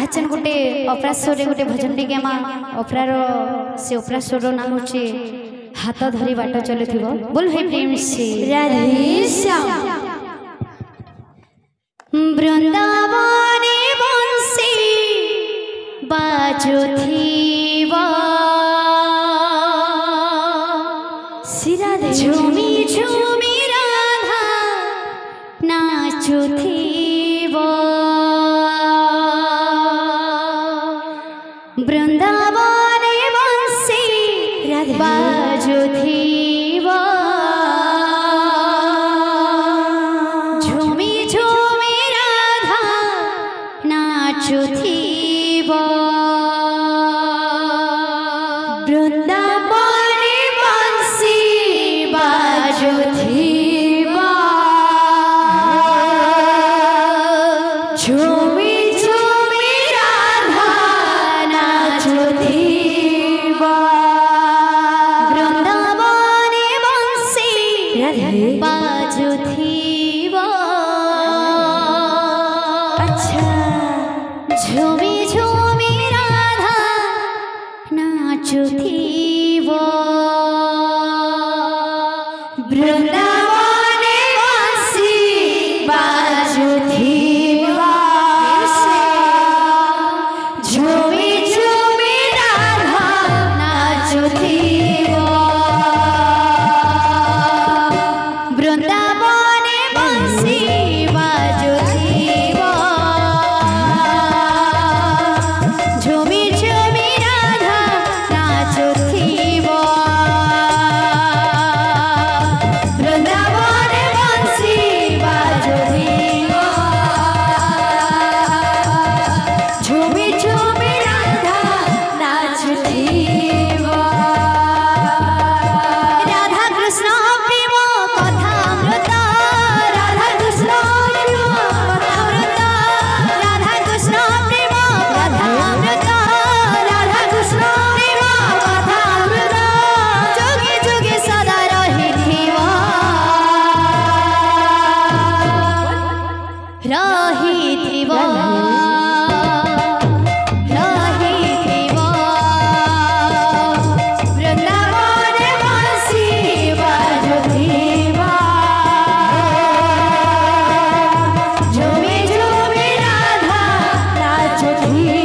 एचन गोटे ऑपरा शो रे गोटे भजन टी गेमा ऑपरार से ऑपरा शो रो नाम होचे हाथ धरी बाट चलुथिबो बोल हे प्रेम से राधे श्याम वृंदावने बंसी बाजुथिबो सिराधे झूमी झूमी राधा नाचुथिबो वृंदावने बंसी बाजुथिबो झूमी झूमी राधा नाचुथिबो वृंदावने बंसी बाजुथिबो झूमी झूमी राधा नाचुथिबो वृंदावने बंसी बाजुथिबो अच्छा झूमी झूमी राधा नाचुथिबो वृंदावने बंसी बाजुथिबो झूमी झूमी राधा नाचुथिबो वृंदावने बंसी बाजुथिबो झूमी झूमी राधा नाचुथिबो वृंदावने बंसी बाजुथिबो झूमी झूमी राधा नाचुथिबो राधा कृष्ण प्रेम कथामृत राधा कृष्ण प्रेम कथामृत राधा कृष्ण प्रेम कथामृत राधा कृष्ण प्रेम कथामृत जोगे जोगे सदा रहिथिबो रहिथिबो रहिथिबो वृंदावने बंसी बाजुथिबो झूमी झूमी राधा नाचुथिबो